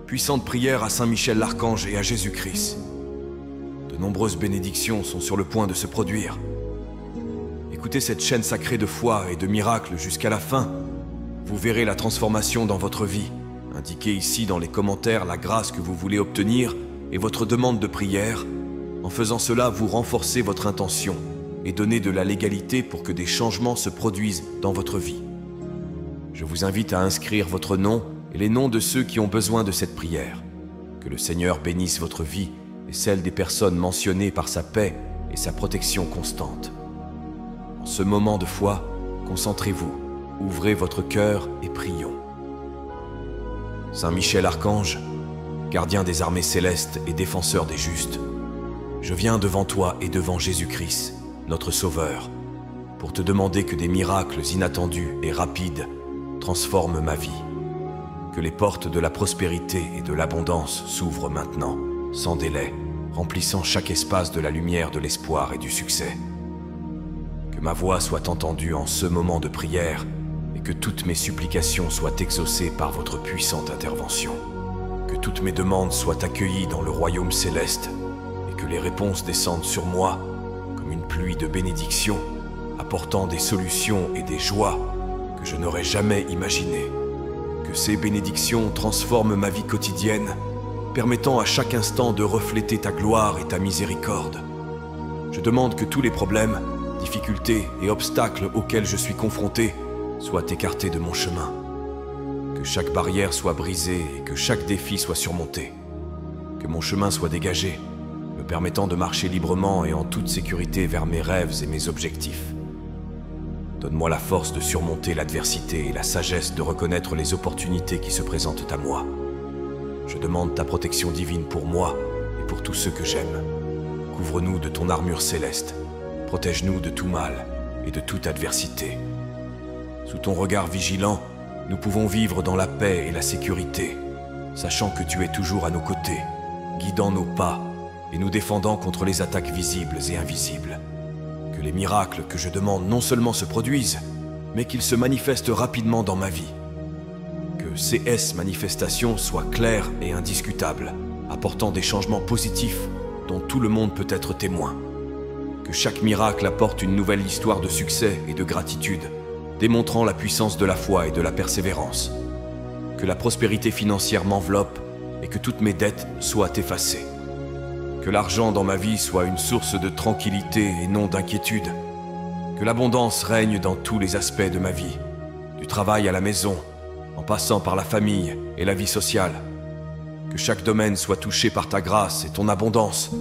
Puissante prière à Saint Michel l'Archange et à Jésus-Christ. De nombreuses bénédictions sont sur le point de se produire. Écoutez cette chaîne sacrée de foi et de miracles jusqu'à la fin. Vous verrez la transformation dans votre vie. Indiquez ici dans les commentaires la grâce que vous voulez obtenir et votre demande de prière. En faisant cela, vous renforcez votre intention et donnez de la légalité pour que des changements se produisent dans votre vie. Je vous invite à inscrire votre nom et les noms de ceux qui ont besoin de cette prière. Que le Seigneur bénisse votre vie et celle des personnes mentionnées par sa paix et sa protection constante. En ce moment de foi, concentrez-vous, ouvrez votre cœur et prions. Saint Michel Archange, gardien des armées célestes et défenseur des justes, je viens devant toi et devant Jésus-Christ, notre Sauveur, pour te demander que des miracles inattendus et rapides transforment ma vie. Que les portes de la prospérité et de l'abondance s'ouvrent maintenant, sans délai, remplissant chaque espace de la lumière de l'espoir et du succès. Que ma voix soit entendue en ce moment de prière et que toutes mes supplications soient exaucées par votre puissante intervention. Que toutes mes demandes soient accueillies dans le royaume céleste et que les réponses descendent sur moi comme une pluie de bénédictions, apportant des solutions et des joies que je n'aurais jamais imaginées. Que ces bénédictions transforment ma vie quotidienne, permettant à chaque instant de refléter ta gloire et ta miséricorde. Je demande que tous les problèmes, difficultés et obstacles auxquels je suis confronté soient écartés de mon chemin. Que chaque barrière soit brisée et que chaque défi soit surmonté. Que mon chemin soit dégagé, me permettant de marcher librement et en toute sécurité vers mes rêves et mes objectifs. Donne-moi la force de surmonter l'adversité et la sagesse de reconnaître les opportunités qui se présentent à moi. Je demande ta protection divine pour moi et pour tous ceux que j'aime. Couvre-nous de ton armure céleste. Protège-nous de tout mal et de toute adversité. Sous ton regard vigilant, nous pouvons vivre dans la paix et la sécurité, sachant que tu es toujours à nos côtés, guidant nos pas et nous défendant contre les attaques visibles et invisibles. Que les miracles que je demande non seulement se produisent, mais qu'ils se manifestent rapidement dans ma vie. Que ces manifestations soient claires et indiscutables, apportant des changements positifs dont tout le monde peut être témoin. Que chaque miracle apporte une nouvelle histoire de succès et de gratitude, démontrant la puissance de la foi et de la persévérance. Que la prospérité financière m'enveloppe et que toutes mes dettes soient effacées. Que l'argent dans ma vie soit une source de tranquillité et non d'inquiétude. Que l'abondance règne dans tous les aspects de ma vie, du travail à la maison, en passant par la famille et la vie sociale. Que chaque domaine soit touché par ta grâce et ton abondance,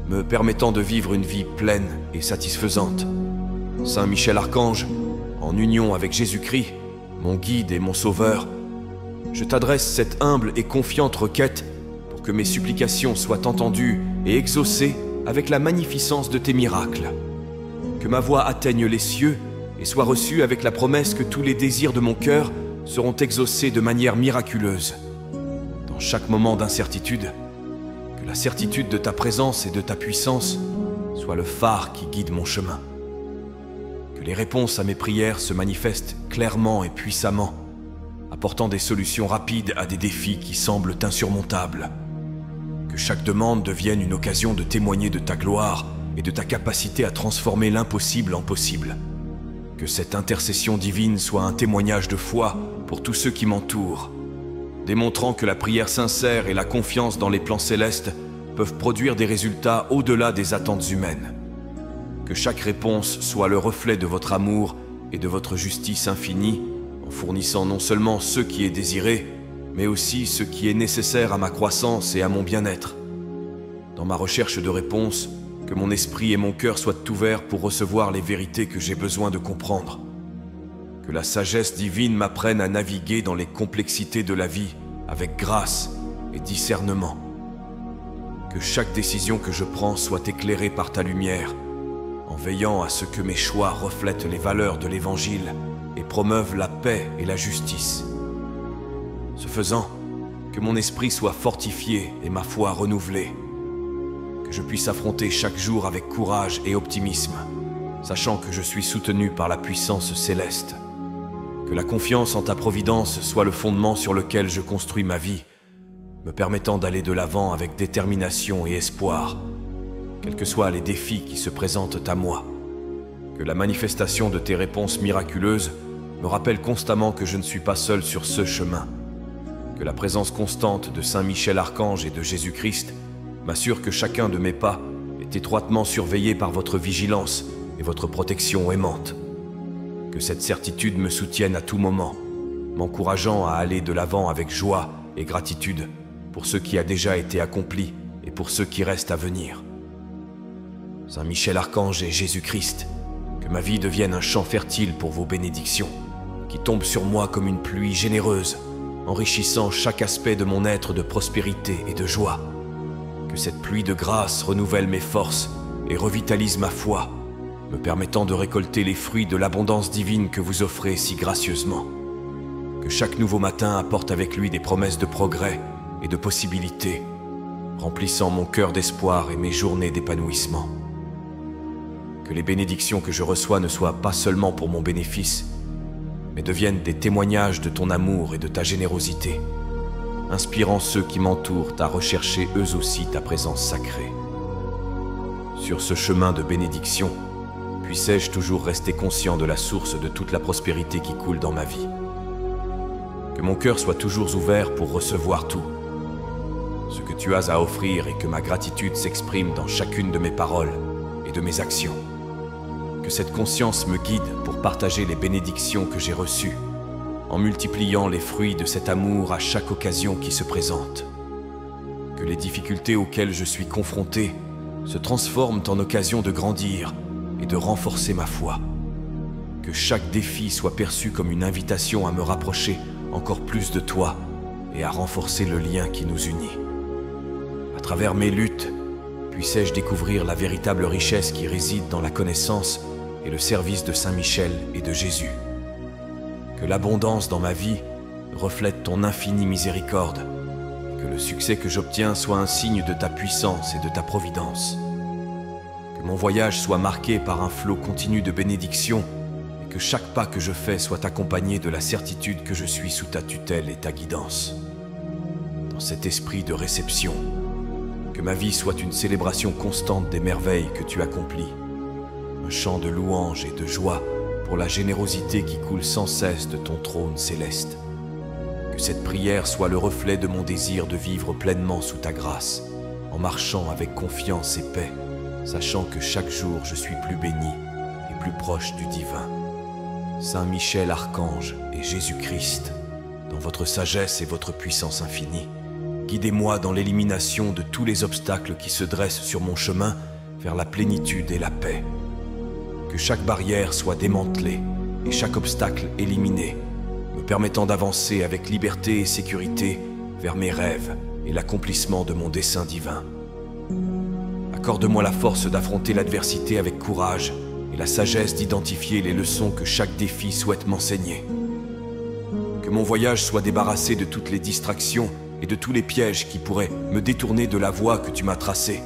me permettant de vivre une vie pleine et satisfaisante. Saint Michel Archange, en union avec Jésus-Christ, mon guide et mon sauveur, je t'adresse cette humble et confiante requête pour que mes supplications soient entendues et exaucées avec la magnificence de tes miracles. Que ma voix atteigne les cieux et soit reçue avec la promesse que tous les désirs de mon cœur seront exaucés de manière miraculeuse. Dans chaque moment d'incertitude, que la certitude de ta présence et de ta puissance soit le phare qui guide mon chemin. Que les réponses à mes prières se manifestent clairement et puissamment, apportant des solutions rapides à des défis qui semblent insurmontables. Que chaque demande devienne une occasion de témoigner de ta gloire et de ta capacité à transformer l'impossible en possible. Que cette intercession divine soit un témoignage de foi pour tous ceux qui m'entourent, démontrant que la prière sincère et la confiance dans les plans célestes peuvent produire des résultats au-delà des attentes humaines. Que chaque réponse soit le reflet de votre amour et de votre justice infinie, en fournissant non seulement ce qui est désiré, mais aussi ce qui est nécessaire à ma croissance et à mon bien-être. Dans ma recherche de réponses, que mon esprit et mon cœur soient ouverts pour recevoir les vérités que j'ai besoin de comprendre. Que la sagesse divine m'apprenne à naviguer dans les complexités de la vie avec grâce et discernement. Que chaque décision que je prends soit éclairée par ta lumière, en veillant à ce que mes choix reflètent les valeurs de l'Évangile et promeuvent la paix et la justice. Ce faisant, que mon esprit soit fortifié et ma foi renouvelée. Que je puisse affronter chaque jour avec courage et optimisme, sachant que je suis soutenu par la puissance céleste. Que la confiance en ta providence soit le fondement sur lequel je construis ma vie, me permettant d'aller de l'avant avec détermination et espoir, quels que soient les défis qui se présentent à moi. Que la manifestation de tes réponses miraculeuses me rappelle constamment que je ne suis pas seul sur ce chemin. Que la présence constante de Saint Michel Archange et de Jésus-Christ m'assure que chacun de mes pas est étroitement surveillé par votre vigilance et votre protection aimante. Que cette certitude me soutienne à tout moment, m'encourageant à aller de l'avant avec joie et gratitude pour ce qui a déjà été accompli et pour ce qui reste à venir. Saint Michel Archange et Jésus-Christ, que ma vie devienne un champ fertile pour vos bénédictions, qui tombent sur moi comme une pluie généreuse, enrichissant chaque aspect de mon être de prospérité et de joie. Que cette pluie de grâce renouvelle mes forces et revitalise ma foi, me permettant de récolter les fruits de l'abondance divine que vous offrez si gracieusement. Que chaque nouveau matin apporte avec lui des promesses de progrès et de possibilités, remplissant mon cœur d'espoir et mes journées d'épanouissement. Que les bénédictions que je reçois ne soient pas seulement pour mon bénéfice, mais deviennent des témoignages de ton amour et de ta générosité, inspirant ceux qui m'entourent à rechercher eux aussi ta présence sacrée. Sur ce chemin de bénédiction, puissais-je toujours rester conscient de la source de toute la prospérité qui coule dans ma vie. Que mon cœur soit toujours ouvert pour recevoir tout, ce que tu as à offrir, et que ma gratitude s'exprime dans chacune de mes paroles et de mes actions. Que cette conscience me guide pour partager les bénédictions que j'ai reçues, en multipliant les fruits de cet amour à chaque occasion qui se présente. Que les difficultés auxquelles je suis confronté se transforment en occasion de grandir et de renforcer ma foi. Que chaque défi soit perçu comme une invitation à me rapprocher encore plus de toi et à renforcer le lien qui nous unit. À travers mes luttes, puissais-je découvrir la véritable richesse qui réside dans la connaissance et le service de Saint Michel et de Jésus. Que l'abondance dans ma vie reflète ton infinie miséricorde, et que le succès que j'obtiens soit un signe de ta puissance et de ta providence. Que mon voyage soit marqué par un flot continu de bénédictions, et que chaque pas que je fais soit accompagné de la certitude que je suis sous ta tutelle et ta guidance. Dans cet esprit de réception, que ma vie soit une célébration constante des merveilles que tu accomplis, un chant de louange et de joie pour la générosité qui coule sans cesse de ton trône céleste. Que cette prière soit le reflet de mon désir de vivre pleinement sous ta grâce, en marchant avec confiance et paix, sachant que chaque jour je suis plus béni et plus proche du divin. Saint Michel Archange et Jésus-Christ, dans votre sagesse et votre puissance infinie, guidez-moi dans l'élimination de tous les obstacles qui se dressent sur mon chemin vers la plénitude et la paix. Que chaque barrière soit démantelée et chaque obstacle éliminé, me permettant d'avancer avec liberté et sécurité vers mes rêves et l'accomplissement de mon dessein divin. Accorde-moi la force d'affronter l'adversité avec courage et la sagesse d'identifier les leçons que chaque défi souhaite m'enseigner. Que mon voyage soit débarrassé de toutes les distractions et de tous les pièges qui pourraient me détourner de la voie que tu m'as tracée,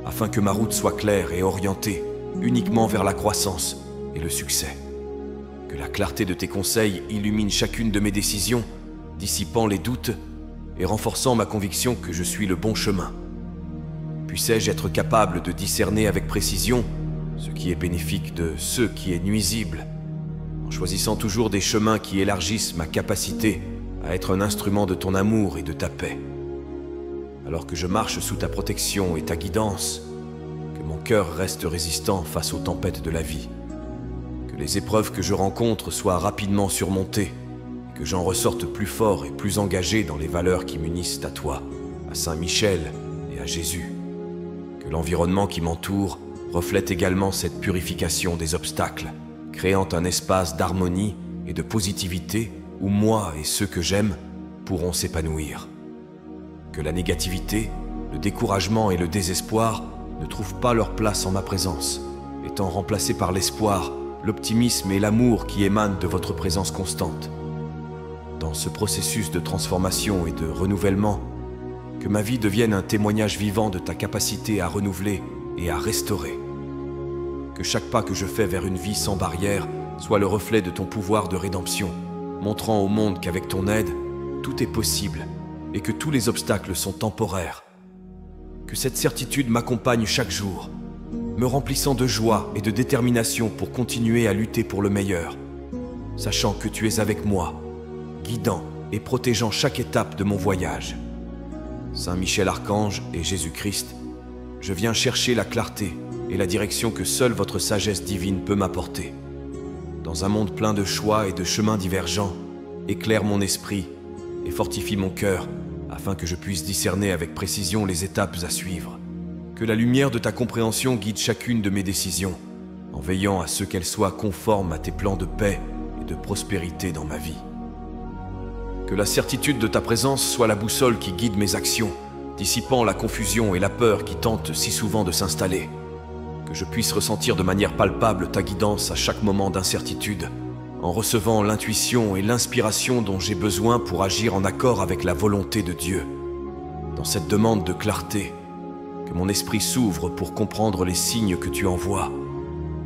afin que ma route soit claire et orientée uniquement vers la croissance et le succès. Que la clarté de tes conseils illumine chacune de mes décisions, dissipant les doutes et renforçant ma conviction que je suis le bon chemin. Puissais-je être capable de discerner avec précision ce qui est bénéfique de ce qui est nuisible, en choisissant toujours des chemins qui élargissent ma capacité à être un instrument de ton amour et de ta paix. Alors que je marche sous ta protection et ta guidance, que mon cœur reste résistant face aux tempêtes de la vie, que les épreuves que je rencontre soient rapidement surmontées, et que j'en ressorte plus fort et plus engagé dans les valeurs qui m'unissent à toi, à Saint Michel et à Jésus. Que l'environnement qui m'entoure reflète également cette purification des obstacles, créant un espace d'harmonie et de positivité où moi et ceux que j'aime pourront s'épanouir. Que la négativité, le découragement et le désespoir ne trouvent pas leur place en ma présence, étant remplacés par l'espoir, l'optimisme et l'amour qui émanent de votre présence constante. Dans ce processus de transformation et de renouvellement, que ma vie devienne un témoignage vivant de ta capacité à renouveler et à restaurer. Que chaque pas que je fais vers une vie sans barrière soit le reflet de ton pouvoir de rédemption, montrant au monde qu'avec ton aide, tout est possible et que tous les obstacles sont temporaires. Que cette certitude m'accompagne chaque jour, me remplissant de joie et de détermination pour continuer à lutter pour le meilleur, sachant que tu es avec moi, guidant et protégeant chaque étape de mon voyage. Saint Michel Archange et Jésus-Christ, je viens chercher la clarté et la direction que seule votre sagesse divine peut m'apporter. Dans un monde plein de choix et de chemins divergents, éclaire mon esprit et fortifie mon cœur afin que je puisse discerner avec précision les étapes à suivre. Que la lumière de ta compréhension guide chacune de mes décisions, en veillant à ce qu'elles soient conformes à tes plans de paix et de prospérité dans ma vie. Que la certitude de ta présence soit la boussole qui guide mes actions, dissipant la confusion et la peur qui tentent si souvent de s'installer. Que je puisse ressentir de manière palpable ta guidance à chaque moment d'incertitude, en recevant l'intuition et l'inspiration dont j'ai besoin pour agir en accord avec la volonté de Dieu. Dans cette demande de clarté, que mon esprit s'ouvre pour comprendre les signes que tu envoies,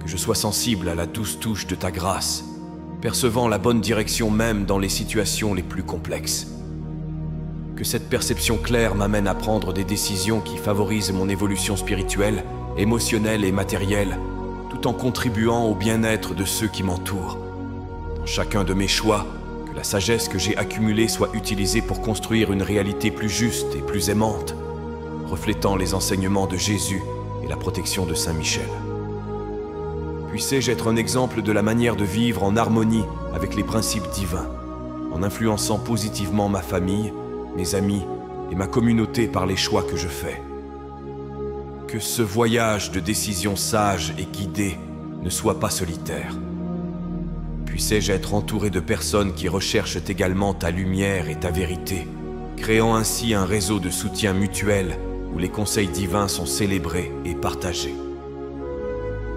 que je sois sensible à la douce touche de ta grâce, percevant la bonne direction même dans les situations les plus complexes. Que cette perception claire m'amène à prendre des décisions qui favorisent mon évolution spirituelle, émotionnelle et matérielle, tout en contribuant au bien-être de ceux qui m'entourent. Dans chacun de mes choix, que la sagesse que j'ai accumulée soit utilisée pour construire une réalité plus juste et plus aimante, reflétant les enseignements de Jésus et la protection de Saint Michel. Puissé-je être un exemple de la manière de vivre en harmonie avec les principes divins, en influençant positivement ma famille, mes amis et ma communauté par les choix que je fais. Que ce voyage de décisions sages et guidées ne soit pas solitaire. Puissé-je être entouré de personnes qui recherchent également ta lumière et ta vérité, créant ainsi un réseau de soutien mutuel où les conseils divins sont célébrés et partagés.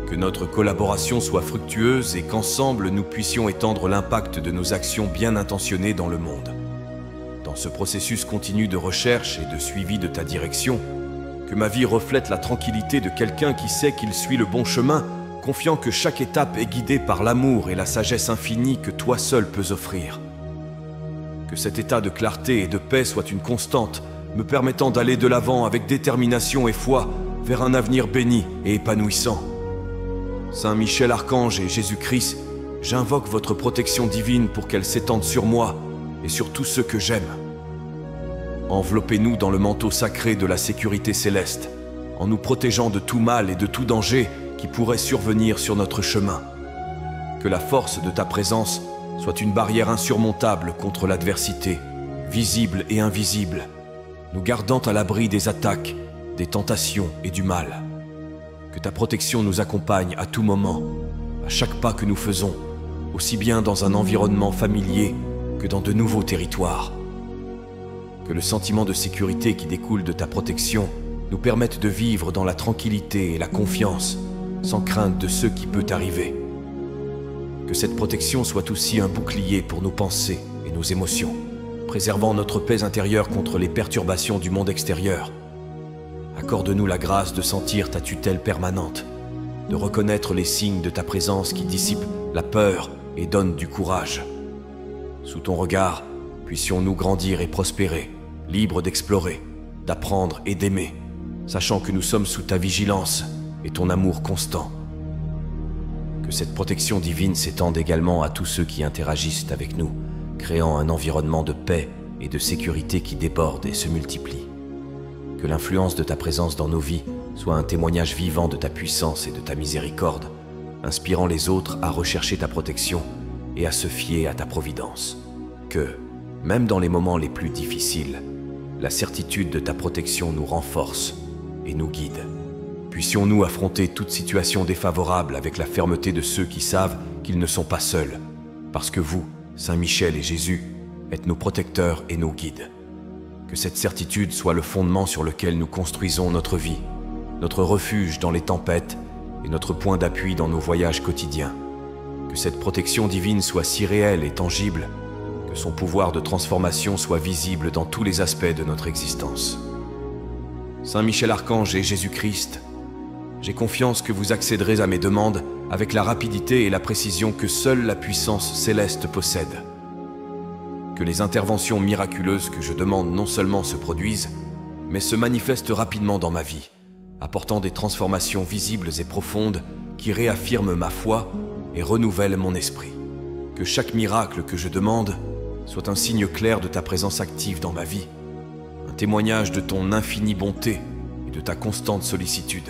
Que notre collaboration soit fructueuse et qu'ensemble nous puissions étendre l'impact de nos actions bien intentionnées dans le monde. Dans ce processus continu de recherche et de suivi de ta direction, que ma vie reflète la tranquillité de quelqu'un qui sait qu'il suit le bon chemin, confiant que chaque étape est guidée par l'amour et la sagesse infinie que toi seul peux offrir. Que cet état de clarté et de paix soit une constante, me permettant d'aller de l'avant avec détermination et foi vers un avenir béni et épanouissant. Saint Michel Archange et Jésus-Christ, j'invoque votre protection divine pour qu'elle s'étende sur moi et sur tous ceux que j'aime. Enveloppez-nous dans le manteau sacré de la sécurité céleste, en nous protégeant de tout mal et de tout danger qui pourrait survenir sur notre chemin. Que la force de ta présence soit une barrière insurmontable contre l'adversité, visible et invisible, nous gardant à l'abri des attaques, des tentations et du mal. Que ta protection nous accompagne à tout moment, à chaque pas que nous faisons, aussi bien dans un environnement familier que dans de nouveaux territoires. Que le sentiment de sécurité qui découle de ta protection nous permette de vivre dans la tranquillité et la confiance, sans crainte de ce qui peut arriver. Que cette protection soit aussi un bouclier pour nos pensées et nos émotions, préservant notre paix intérieure contre les perturbations du monde extérieur. Accorde-nous la grâce de sentir ta tutelle permanente, de reconnaître les signes de ta présence qui dissipent la peur et donnent du courage. Sous ton regard, puissions-nous grandir et prospérer, libres d'explorer, d'apprendre et d'aimer, sachant que nous sommes sous ta vigilance et ton amour constant. Que cette protection divine s'étende également à tous ceux qui interagissent avec nous, créant un environnement de paix et de sécurité qui déborde et se multiplie. Que l'influence de ta présence dans nos vies soit un témoignage vivant de ta puissance et de ta miséricorde, inspirant les autres à rechercher ta protection et à se fier à ta providence. Que, même dans les moments les plus difficiles, la certitude de ta protection nous renforce et nous guide. Puissions-nous affronter toute situation défavorable avec la fermeté de ceux qui savent qu'ils ne sont pas seuls, parce que vous, Saint Michel et Jésus, êtes nos protecteurs et nos guides. Que cette certitude soit le fondement sur lequel nous construisons notre vie, notre refuge dans les tempêtes et notre point d'appui dans nos voyages quotidiens. Que cette protection divine soit si réelle et tangible, que son pouvoir de transformation soit visible dans tous les aspects de notre existence. Saint Michel Archange et Jésus-Christ, j'ai confiance que vous accéderez à mes demandes avec la rapidité et la précision que seule la puissance céleste possède. Que les interventions miraculeuses que je demande non seulement se produisent, mais se manifestent rapidement dans ma vie, apportant des transformations visibles et profondes qui réaffirment ma foi et renouvellent mon esprit. Que chaque miracle que je demande soit un signe clair de ta présence active dans ma vie, un témoignage de ton infinie bonté et de ta constante sollicitude.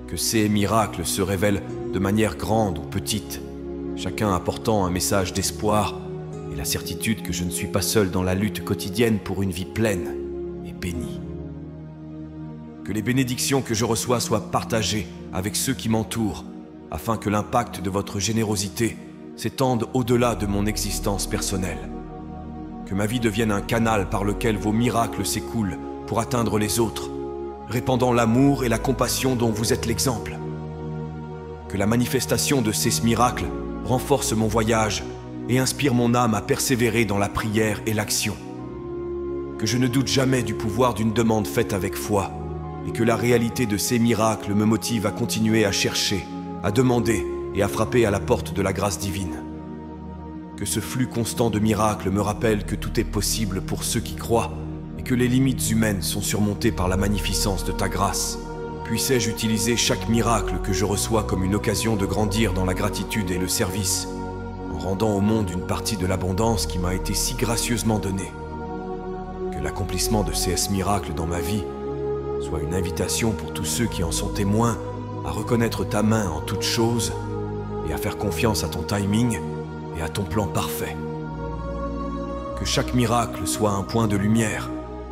Que ces miracles se révèlent de manière grande ou petite, chacun apportant un message d'espoir et la certitude que je ne suis pas seul dans la lutte quotidienne pour une vie pleine et bénie. Que les bénédictions que je reçois soient partagées avec ceux qui m'entourent, afin que l'impact de votre générosité s'étende au-delà de mon existence personnelle. Que ma vie devienne un canal par lequel vos miracles s'écoulent pour atteindre les autres, répandant l'amour et la compassion dont vous êtes l'exemple. Que la manifestation de ces miracles renforce mon voyage et inspire mon âme à persévérer dans la prière et l'action. Que je ne doute jamais du pouvoir d'une demande faite avec foi, et que la réalité de ces miracles me motive à continuer à chercher, à demander et à frapper à la porte de la grâce divine. Que ce flux constant de miracles me rappelle que tout est possible pour ceux qui croient et que les limites humaines sont surmontées par la magnificence de ta grâce. Puissais-je utiliser chaque miracle que je reçois comme une occasion de grandir dans la gratitude et le service, en rendant au monde une partie de l'abondance qui m'a été si gracieusement donnée. Que l'accomplissement de ces miracles dans ma vie soit une invitation pour tous ceux qui en sont témoins à reconnaître ta main en toutes choses et à faire confiance à ton timing et à ton plan parfait. Que chaque miracle soit un point de lumière,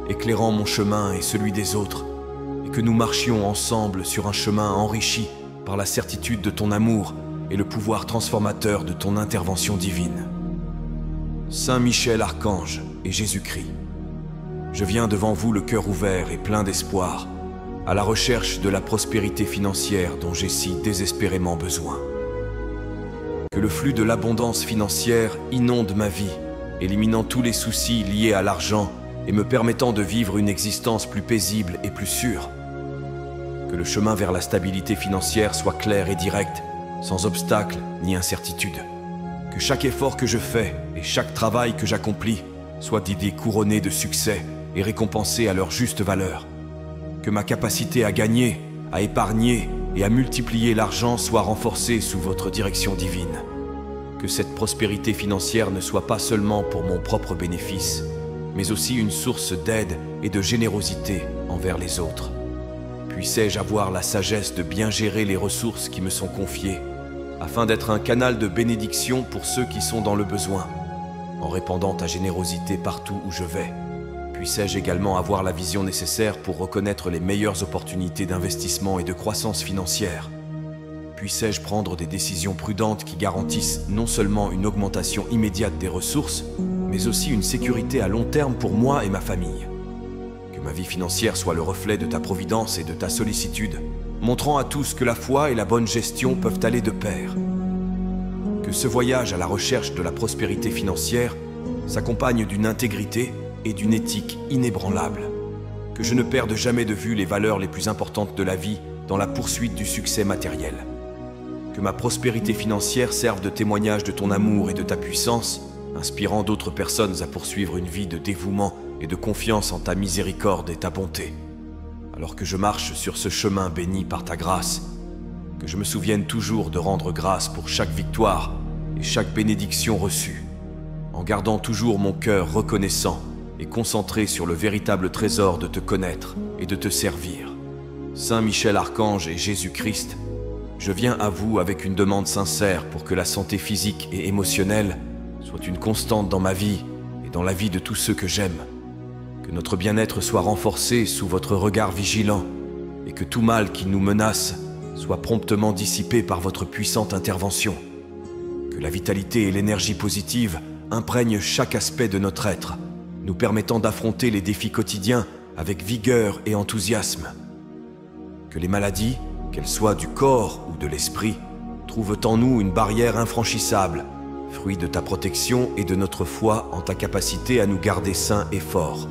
éclairant mon chemin et celui des autres, et que nous marchions ensemble sur un chemin enrichi par la certitude de ton amour et le pouvoir transformateur de ton intervention divine. Saint Michel Archange et Jésus-Christ, je viens devant vous le cœur ouvert et plein d'espoir, à la recherche de la prospérité financière dont j'ai si désespérément besoin. Que le flux de l'abondance financière inonde ma vie, éliminant tous les soucis liés à l'argent et me permettant de vivre une existence plus paisible et plus sûre. Que le chemin vers la stabilité financière soit clair et direct, sans obstacle ni incertitude. Que chaque effort que je fais et chaque travail que j'accomplis soit d'idées couronnées de succès et récompensées à leur juste valeur. Que ma capacité à gagner, à épargner et à multiplier l'argent soit renforcée sous votre direction divine. Que cette prospérité financière ne soit pas seulement pour mon propre bénéfice, mais aussi une source d'aide et de générosité envers les autres. Puissais-je avoir la sagesse de bien gérer les ressources qui me sont confiées, afin d'être un canal de bénédiction pour ceux qui sont dans le besoin, en répandant ta générosité partout où je vais. Puissais-je également avoir la vision nécessaire pour reconnaître les meilleures opportunités d'investissement et de croissance financière. Puissais-je prendre des décisions prudentes qui garantissent non seulement une augmentation immédiate des ressources, mais aussi une sécurité à long terme pour moi et ma famille. Que ma vie financière soit le reflet de ta providence et de ta sollicitude, montrant à tous que la foi et la bonne gestion peuvent aller de pair. Que ce voyage à la recherche de la prospérité financière s'accompagne d'une intégrité et d'une éthique inébranlable. Que je ne perde jamais de vue les valeurs les plus importantes de la vie dans la poursuite du succès matériel. Que ma prospérité financière serve de témoignage de ton amour et de ta puissance, inspirant d'autres personnes à poursuivre une vie de dévouement et de confiance en ta miséricorde et ta bonté. Alors que je marche sur ce chemin béni par ta grâce, que je me souvienne toujours de rendre grâce pour chaque victoire et chaque bénédiction reçue, en gardant toujours mon cœur reconnaissant et concentré sur le véritable trésor de te connaître et de te servir. Saint Michel Archange et Jésus-Christ, je viens à vous avec une demande sincère pour que la santé physique et émotionnelle soit une constante dans ma vie et dans la vie de tous ceux que j'aime. Que notre bien-être soit renforcé sous votre regard vigilant et que tout mal qui nous menace soit promptement dissipé par votre puissante intervention. Que la vitalité et l'énergie positive imprègnent chaque aspect de notre être, nous permettant d'affronter les défis quotidiens avec vigueur et enthousiasme. Que les maladies, qu'elles soient du corps ou de l'esprit, trouvent en nous une barrière infranchissable, fruit de ta protection et de notre foi en ta capacité à nous garder sains et forts.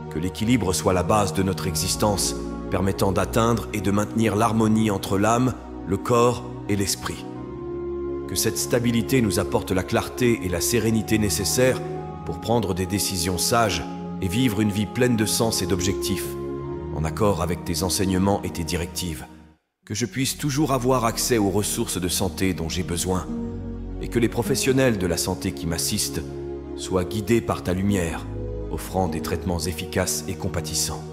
Que l'équilibre soit la base de notre existence, permettant d'atteindre et de maintenir l'harmonie entre l'âme, le corps et l'esprit. Que cette stabilité nous apporte la clarté et la sérénité nécessaires pour prendre des décisions sages et vivre une vie pleine de sens et d'objectifs, en accord avec tes enseignements et tes directives, que je puisse toujours avoir accès aux ressources de santé dont j'ai besoin, et que les professionnels de la santé qui m'assistent soient guidés par ta lumière, offrant des traitements efficaces et compatissants.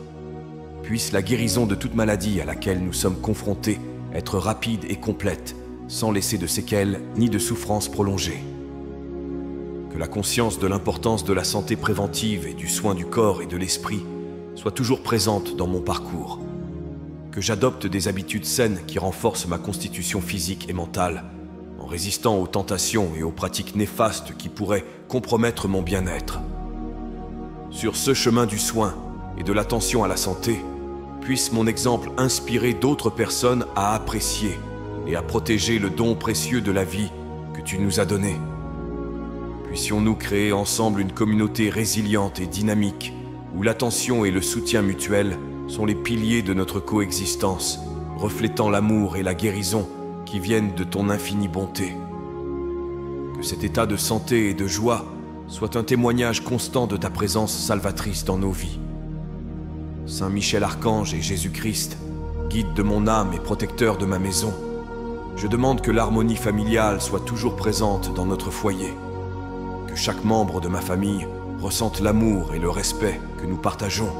Puisse la guérison de toute maladie à laquelle nous sommes confrontés être rapide et complète, sans laisser de séquelles ni de souffrances prolongées. Que la conscience de l'importance de la santé préventive et du soin du corps et de l'esprit soit toujours présente dans mon parcours. Que j'adopte des habitudes saines qui renforcent ma constitution physique et mentale, en résistant aux tentations et aux pratiques néfastes qui pourraient compromettre mon bien-être. Sur ce chemin du soin et de l'attention à la santé, puisse mon exemple inspirer d'autres personnes à apprécier et à protéger le don précieux de la vie que tu nous as donné. Puissions-nous créer ensemble une communauté résiliente et dynamique, où l'attention et le soutien mutuel sont les piliers de notre coexistence, reflétant l'amour et la guérison qui viennent de ton infinie bonté. Que cet état de santé et de joie soit un témoignage constant de ta présence salvatrice dans nos vies. Saint Michel Archange et Jésus-Christ, guide de mon âme et protecteur de ma maison, je demande que l'harmonie familiale soit toujours présente dans notre foyer, que chaque membre de ma famille ressente l'amour et le respect que nous partageons,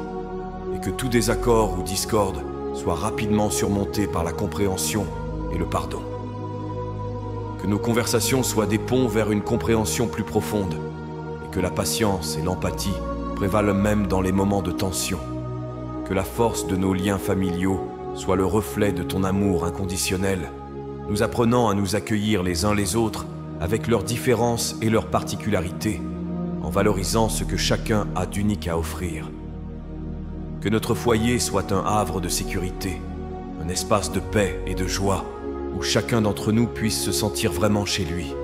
et que tout désaccord ou discorde soit rapidement surmonté par la compréhension et le pardon. Que nos conversations soient des ponts vers une compréhension plus profonde, et que la patience et l'empathie prévalent même dans les moments de tension. Que la force de nos liens familiaux soit le reflet de ton amour inconditionnel, nous apprenant à nous accueillir les uns les autres avec leurs différences et leurs particularités, en valorisant ce que chacun a d'unique à offrir. Que notre foyer soit un havre de sécurité, un espace de paix et de joie, où chacun d'entre nous puisse se sentir vraiment chez lui.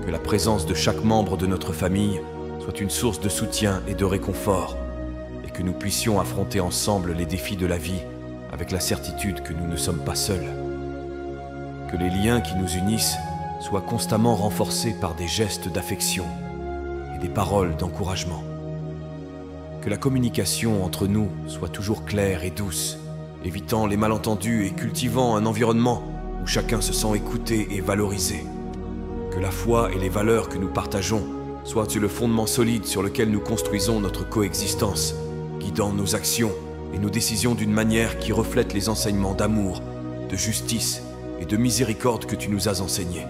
Que la présence de chaque membre de notre famille soit une source de soutien et de réconfort, et que nous puissions affronter ensemble les défis de la vie avec la certitude que nous ne sommes pas seuls. Que les liens qui nous unissent soient constamment renforcés par des gestes d'affection et des paroles d'encouragement. Que la communication entre nous soit toujours claire et douce, évitant les malentendus et cultivant un environnement où chacun se sent écouté et valorisé. Que la foi et les valeurs que nous partageons soient le fondement solide sur lequel nous construisons notre coexistence, guidant nos actions et nos décisions d'une manière qui reflète les enseignements d'amour, de justice et de miséricorde que tu nous as enseignés.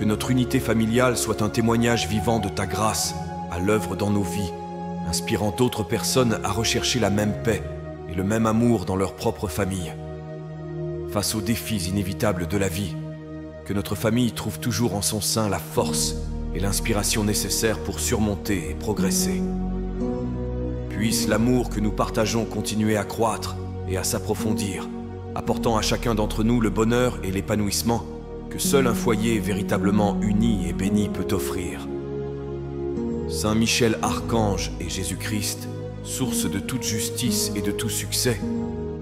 Que notre unité familiale soit un témoignage vivant de ta grâce à l'œuvre dans nos vies, inspirant d'autres personnes à rechercher la même paix et le même amour dans leur propre famille. Face aux défis inévitables de la vie, que notre famille trouve toujours en son sein la force et l'inspiration nécessaires pour surmonter et progresser. Puisse l'amour que nous partageons continuer à croître et à s'approfondir, apportant à chacun d'entre nous le bonheur et l'épanouissement que seul un foyer véritablement uni et béni peut offrir. Saint Michel Archange et Jésus-Christ, source de toute justice et de tout succès,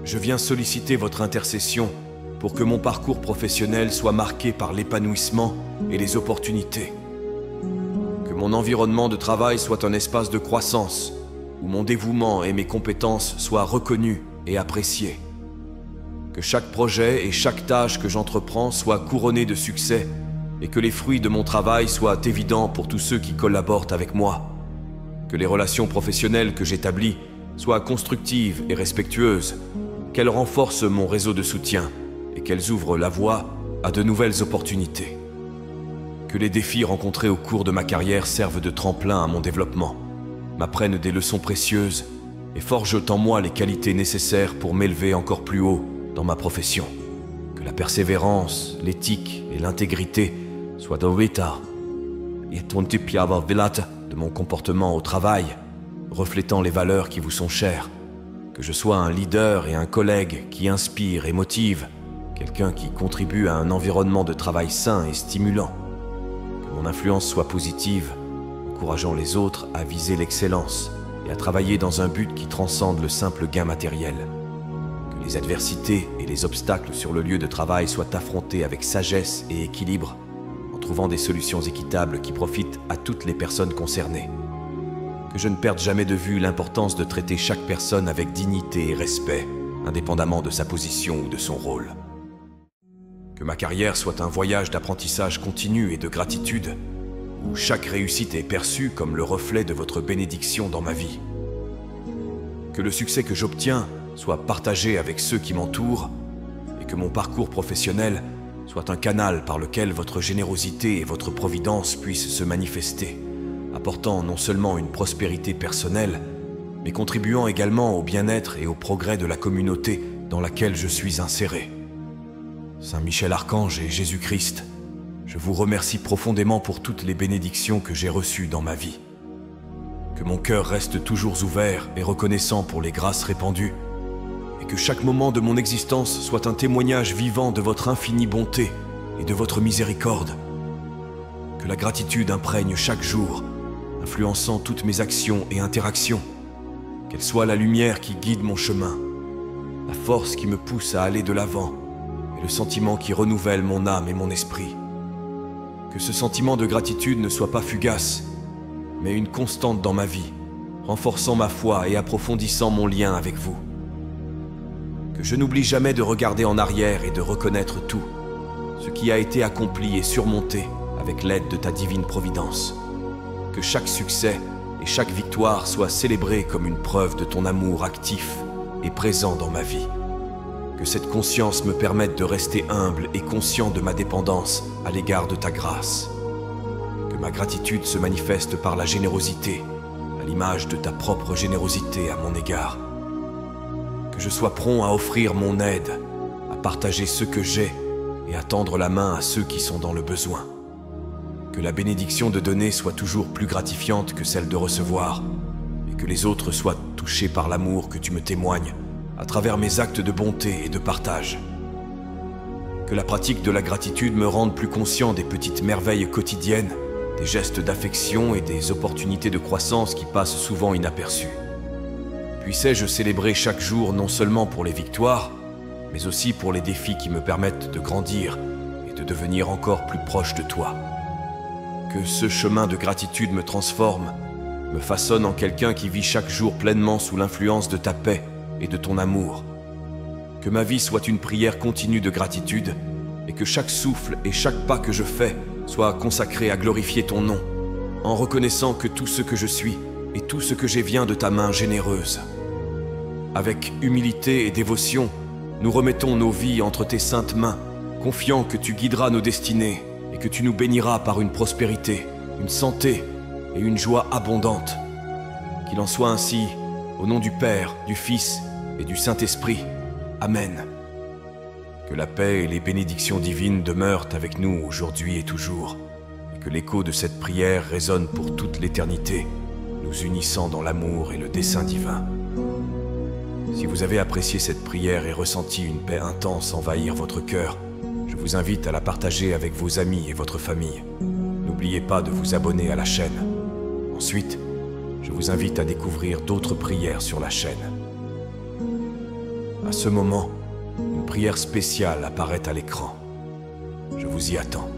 je viens solliciter votre intercession pour que mon parcours professionnel soit marqué par l'épanouissement et les opportunités. Que mon environnement de travail soit un espace de croissance, où mon dévouement et mes compétences soient reconnus et appréciés. Que chaque projet et chaque tâche que j'entreprends soient couronnés de succès et que les fruits de mon travail soient évidents pour tous ceux qui collaborent avec moi. Que les relations professionnelles que j'établis soient constructives et respectueuses, qu'elles renforcent mon réseau de soutien et qu'elles ouvrent la voie à de nouvelles opportunités. Que les défis rencontrés au cours de ma carrière servent de tremplin à mon développement, m'apprennent des leçons précieuses et forgent en moi les qualités nécessaires pour m'élever encore plus haut dans ma profession. Que la persévérance, l'éthique et l'intégrité soient de mon comportement au travail, reflétant les valeurs qui vous sont chères. Que je sois un leader et un collègue qui inspire et motive, quelqu'un qui contribue à un environnement de travail sain et stimulant. Que mon influence soit positive, encourageant les autres à viser l'excellence et à travailler dans un but qui transcende le simple gain matériel. Que les adversités et les obstacles sur le lieu de travail soient affrontés avec sagesse et équilibre, en trouvant des solutions équitables qui profitent à toutes les personnes concernées. Que je ne perde jamais de vue l'importance de traiter chaque personne avec dignité et respect, indépendamment de sa position ou de son rôle. Que ma carrière soit un voyage d'apprentissage continu et de gratitude, où chaque réussite est perçue comme le reflet de votre bénédiction dans ma vie. Que le succès que j'obtiens soit partagé avec ceux qui m'entourent, et que mon parcours professionnel soit un canal par lequel votre générosité et votre providence puissent se manifester, apportant non seulement une prospérité personnelle, mais contribuant également au bien-être et au progrès de la communauté dans laquelle je suis inséré. Saint Michel Archange et Jésus-Christ, je vous remercie profondément pour toutes les bénédictions que j'ai reçues dans ma vie. Que mon cœur reste toujours ouvert et reconnaissant pour les grâces répandues, et que chaque moment de mon existence soit un témoignage vivant de votre infinie bonté et de votre miséricorde. Que la gratitude imprègne chaque jour, influençant toutes mes actions et interactions. Qu'elle soit la lumière qui guide mon chemin, la force qui me pousse à aller de l'avant, et le sentiment qui renouvelle mon âme et mon esprit. Que ce sentiment de gratitude ne soit pas fugace, mais une constante dans ma vie, renforçant ma foi et approfondissant mon lien avec vous. Que je n'oublie jamais de regarder en arrière et de reconnaître tout, ce qui a été accompli et surmonté avec l'aide de ta divine providence. Que chaque succès et chaque victoire soient célébrés comme une preuve de ton amour actif et présent dans ma vie. Que cette conscience me permette de rester humble et conscient de ma dépendance à l'égard de ta grâce. Que ma gratitude se manifeste par la générosité, à l'image de ta propre générosité à mon égard. Que je sois prompt à offrir mon aide, à partager ce que j'ai et à tendre la main à ceux qui sont dans le besoin. Que la bénédiction de donner soit toujours plus gratifiante que celle de recevoir, et que les autres soient touchés par l'amour que tu me témoignes à travers mes actes de bonté et de partage. Que la pratique de la gratitude me rende plus conscient des petites merveilles quotidiennes, des gestes d'affection et des opportunités de croissance qui passent souvent inaperçues. Puissais-je célébrer chaque jour non seulement pour les victoires, mais aussi pour les défis qui me permettent de grandir et de devenir encore plus proche de toi. Que ce chemin de gratitude me transforme, me façonne en quelqu'un qui vit chaque jour pleinement sous l'influence de ta paix et de ton amour. Que ma vie soit une prière continue de gratitude et que chaque souffle et chaque pas que je fais soit consacré à glorifier ton nom, en reconnaissant que tout ce que je suis et tout ce que j'ai vient de ta main généreuse. Avec humilité et dévotion, nous remettons nos vies entre tes saintes mains, confiant que tu guideras nos destinées et que tu nous béniras par une prospérité, une santé et une joie abondante. Qu'il en soit ainsi, au nom du Père, du Fils et du Saint-Esprit. Amen. Que la paix et les bénédictions divines demeurent avec nous aujourd'hui et toujours, et que l'écho de cette prière résonne pour toute l'éternité, nous unissant dans l'amour et le dessein divin. Si vous avez apprécié cette prière et ressenti une paix intense envahir votre cœur, je vous invite à la partager avec vos amis et votre famille. N'oubliez pas de vous abonner à la chaîne. Ensuite, je vous invite à découvrir d'autres prières sur la chaîne. À ce moment, une prière spéciale apparaît à l'écran. Je vous y attends.